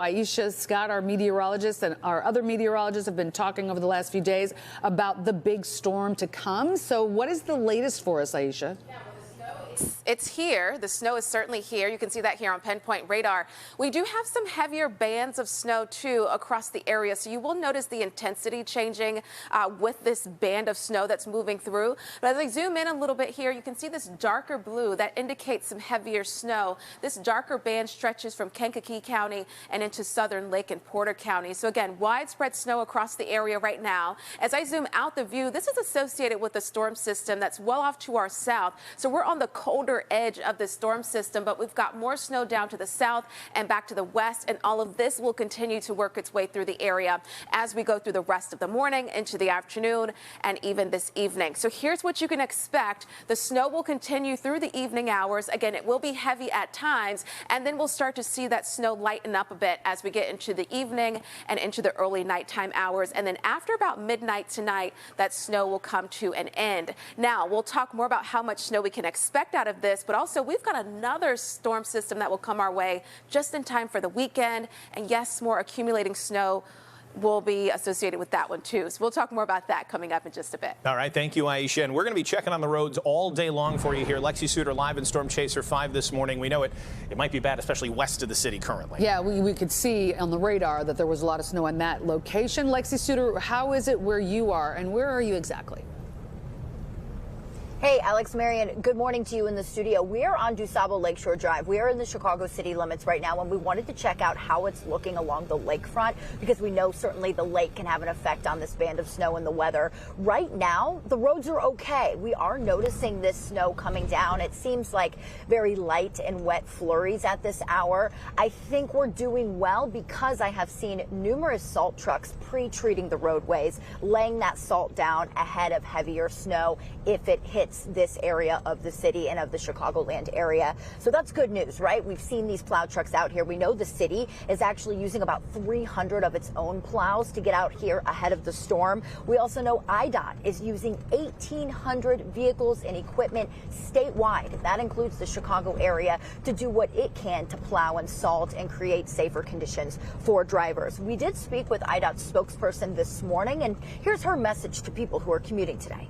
Aisha Scott, our meteorologist, and our other meteorologists have been talking over the last few days about the big storm to come. So what is the latest for us, Aisha? It's here. The snow is certainly here. You can see that here on Pinpoint radar. We do have some heavier bands of snow, too, across the area. So you will notice the intensity changing with this band of snow that's moving through. But as I zoom in a little bit here, you can see this darker blue that indicates some heavier snow. This darker band stretches from Kankakee County and into southern Lake and Porter County. So again, widespread snow across the area right now. As I zoom out the view, this is associated with the storm system that's well off to our south. So we're on the colder edge of the storm system, but we've got more snow down to the south and back to the west, and all of this will continue to work its way through the area as we go through the rest of the morning into the afternoon and even this evening. So here's what you can expect. The snow will continue through the evening hours. Again, it will be heavy at times, and then we'll start to see that snow lighten up a bit as we get into the evening and into the early nighttime hours. And then after about midnight tonight, that snow will come to an end. Now, we'll talk more about how much snow we can expect out of this, but also we've got another storm system that will come our way just in time for the weekend. And yes, more accumulating snow will be associated with that one too. So we'll talk more about that coming up in just a bit. All right, thank you, Aisha. And we're going to be checking on the roads all day long for you here. Lexi Suter live in Storm Chaser 5 this morning. We know it might be bad, especially west of the city currently. Yeah, we could see on the radar that there was a lot of snow in that location. Lexi Suter, how is it where you are, and where are you exactly? Hey, Alex, Marion, good morning to you in the studio. We are on DuSable Lakeshore Drive. We are in the Chicago city limits right now, and we wanted to check out how it's looking along the lakefront because we know certainly the lake can have an effect on this band of snow and the weather. Right now, the roads are okay. We are noticing this snow coming down. It seems like very light and wet flurries at this hour. I think we're doing well because I have seen numerous salt trucks pre-treating the roadways, laying that salt down ahead of heavier snow if it hits this area of the city and of the Chicagoland area. So that's good news, right? We've seen these plow trucks out here. We know the city is actually using about 300 of its own plows to get out here ahead of the storm. We also know IDOT is using 1,800 vehicles and equipment statewide. That includes the Chicago area to do what it can to plow and salt and create safer conditions for drivers. We did speak with IDOT's spokesperson this morning, and here's her message to people who are commuting today.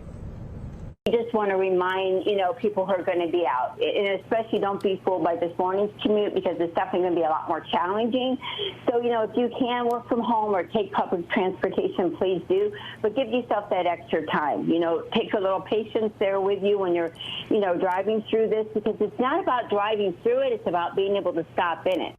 We just want to remind, people who are going to be out, and especially don't be fooled by this morning's commute because it's definitely going to be a lot more challenging. So, if you can work from home or take public transportation, please do, but give yourself that extra time. Take a little patience there with you when you're, driving through this, because it's not about driving through it. It's about being able to stop in it.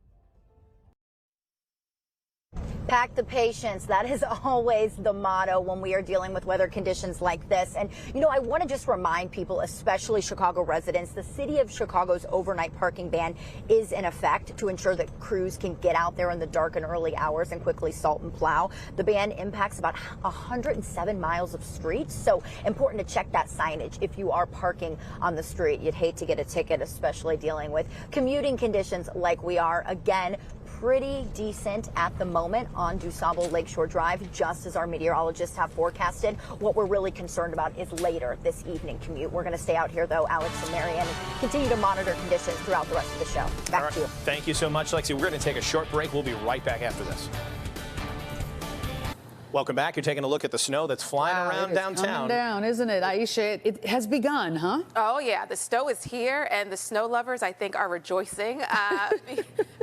Pack the patience. That is always the motto when we are dealing with weather conditions like this. And, I want to just remind people, especially Chicago residents, the city of Chicago's overnight parking ban is in effect to ensure that crews can get out there in the dark and early hours and quickly salt and plow. The ban impacts about 107 miles of streets, so important to check that signage if you are parking on the street. You'd hate to get a ticket, especially dealing with commuting conditions like we are. Again, pretty decent at the moment on DuSable Lakeshore Drive, just as our meteorologists have forecasted. What we're really concerned about is later this evening commute. We're going to stay out here, though, Alex and Marianne, and continue to monitor conditions throughout the rest of the show. Back to you. Thank you so much, Lexi. We're going to take a short break. We'll be right back after this. Welcome back. You're taking a look at the snow that's flying around downtown. Coming down, isn't it, Aisha? It has begun, huh? Oh, yeah. The snow is here, and the snow lovers, I think, are rejoicing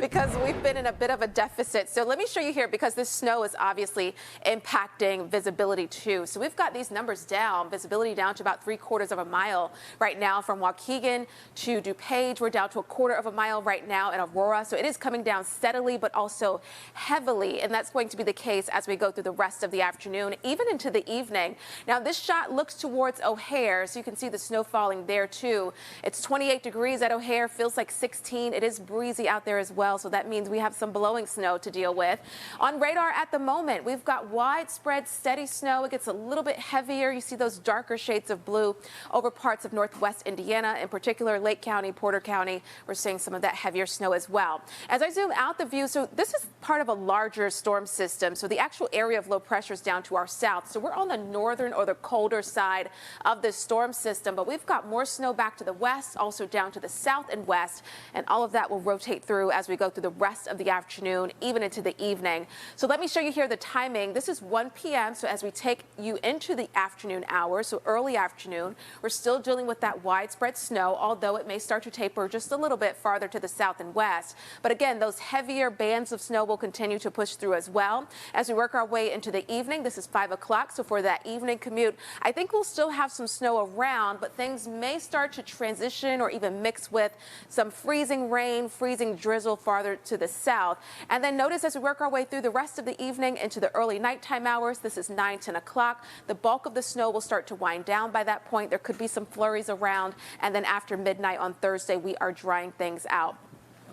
because we've been in a bit of a deficit. So let me show you here, because this snow is obviously impacting visibility, too. So we've got these numbers down, visibility down to about 3/4 of a mile right now from Waukegan to DuPage. We're down to 1/4 of a mile right now in Aurora. So it is coming down steadily, but also heavily, and that's going to be the case as we go through the rest of the afternoon, even into the evening. Now, this shot looks towards O'Hare, so you can see the snow falling there too. It's 28 degrees at O'Hare, feels like 16. It is breezy out there as well, so that means we have some blowing snow to deal with. On radar at the moment, we've got widespread steady snow. It gets a little bit heavier. You see those darker shades of blue over parts of northwest Indiana, in particular Lake County, Porter County. We're seeing some of that heavier snow as well. As I zoom out the view, so this is part of a larger storm system, so the actual area of low pressures down to our south. So we're on the northern or the colder side of this storm system, but we've got more snow back to the west, also down to the south and west, and all of that will rotate through as we go through the rest of the afternoon, even into the evening. So let me show you here the timing. This is 1 p.m. So as we take you into the afternoon hours, so early afternoon, we're still dealing with that widespread snow, although it may start to taper just a little bit farther to the south and west. But again, those heavier bands of snow will continue to push through as well. As we work our way into the evening, this is 5 o'clock. So for that evening commute, I think we'll still have some snow around, but things may start to transition or even mix with some freezing rain, freezing drizzle farther to the south. And then notice as we work our way through the rest of the evening into the early nighttime hours, this is 9, 10 o'clock. The bulk of the snow will start to wind down by that point. There could be some flurries around. And then after midnight on Thursday, we are drying things out.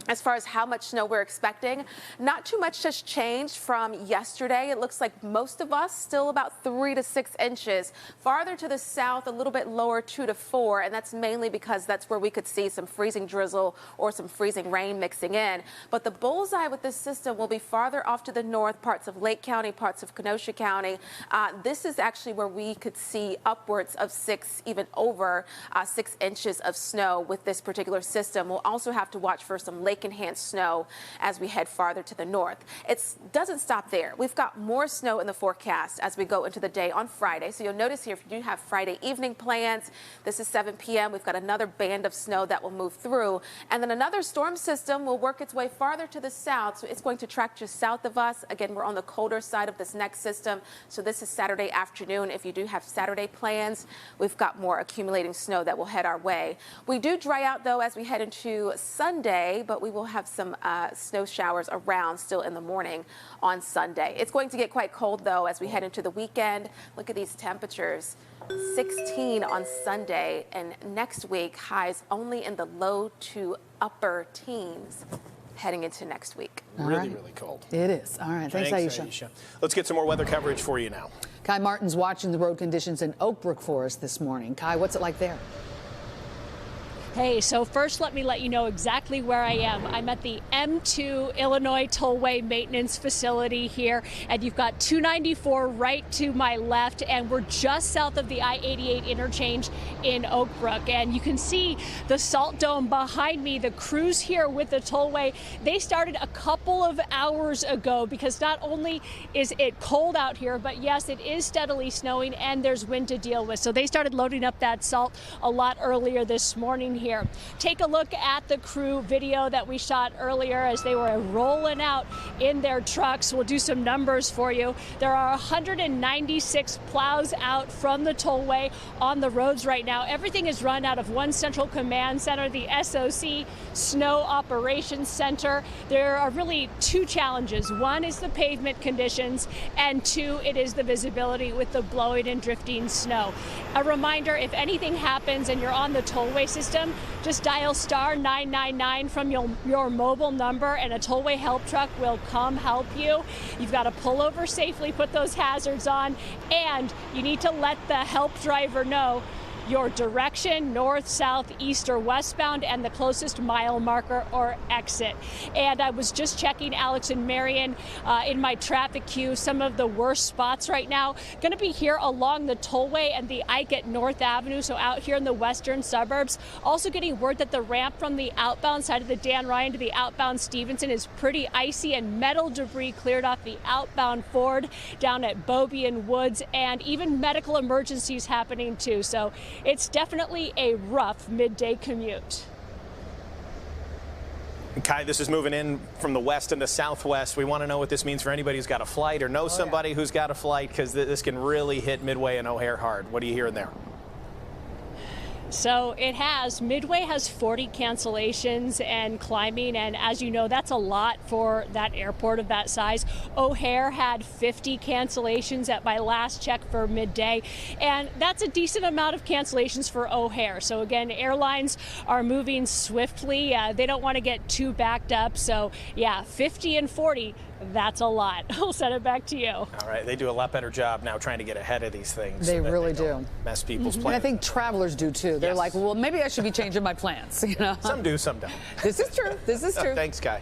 As far as how much snow we're expecting, not too much has changed from yesterday. It looks like most of us still about 3 to 6 inches. Farther to the south, a little bit lower, 2 to 4, and that's mainly because that's where we could see some freezing drizzle or some freezing rain mixing in. But the bullseye with this system will be farther off to the north, parts of Lake County, parts of Kenosha County. This is actually where we could see upwards of 6, even over 6 inches of snow with this particular system. We'll also have to watch for some lake-enhanced snow as we head farther to the north. It doesn't stop there. We've got more snow in the forecast as we go into the day on Friday. So you'll notice here, if you do have Friday evening plans, this is 7 p.m. We've got another band of snow that will move through. And then another storm system will work its way farther to the south. So it's going to track just south of us. Again, we're on the colder side of this next system. So this is Saturday afternoon. If you do have Saturday plans, we've got more accumulating snow that will head our way. We do dry out, though, as we head into Sunday, but we will have some snow showers around still in the morning on Sunday. It's going to get quite cold, though, as we head into the weekend. Look at these temperatures. 16 on Sunday, and next week highs only in the low to upper teens heading into next week. Really cold. It is. All right. Thanks, Aisha. Let's get some more weather coverage for you now. Kai Martin's watching the road conditions in Oak Brook for us this morning. Kai, what's it like there? Hey, so first let me let you know exactly where I am. I'm at the M2 Illinois Tollway maintenance facility here, and you've got 294 right to my left, and we're just south of the I-88 interchange in Oak Brook. And you can see the salt dome behind me. The crews here with the tollway, they started a couple of hours ago because not only is it cold out here, but yes, it is steadily snowing and there's wind to deal with. So they started loading up that salt a lot earlier this morning here. Take a look at the crew video that we shot earlier as they were rolling out in their trucks. We'll do some numbers for you. There are 196 plows out from the tollway on the roads right now. Everything is run out of one central command center, the SOC Snow Operations Center. There are really two challenges. One is the pavement conditions, and two, it is the visibility with the blowing and drifting snow. A reminder, if anything happens and you're on the tollway system, just dial star 999 from your mobile number and a tollway help truck will come help you. You've got to pull over safely, put those hazards on, and you need to let the help driver know your direction, north, south, east, or westbound, and the closest mile marker or exit. And I was just checking Alex and Marion in my traffic queue. Some of the worst spots right now going to be here along the tollway and the Ike at North Avenue, so out here in the western suburbs. Also getting word that the ramp from the outbound side of the Dan Ryan to the outbound Stevenson is pretty icy, and metal debris cleared off the outbound Ford down at Bobby and Woods, and even medical emergencies happening too. So it's definitely a rough midday commute. Kai, this is moving in from the west into southwest. We want to know what this means for anybody who's got a flight or know somebody who's got a flight, because this can really hit Midway and O'Hare hard. What are you hearing there? So it has. Midway has 40 cancellations and climbing, and as you know, that's a lot for that airport of that size. O'Hare had 50 cancellations at my last check for midday, and that's a decent amount of cancellations for O'Hare. So again, airlines are moving swiftly. They don't want to get too backed up. So yeah, 50 and 40. That's a lot. I'll send it back to you. All right. They do a lot better job now trying to get ahead of these things. They really do. Mess people's plans. And I think travelers do too. They're like, well, maybe I should be changing my plans. You know? Some do, some don't. This is true. This is true. Thanks, Kai.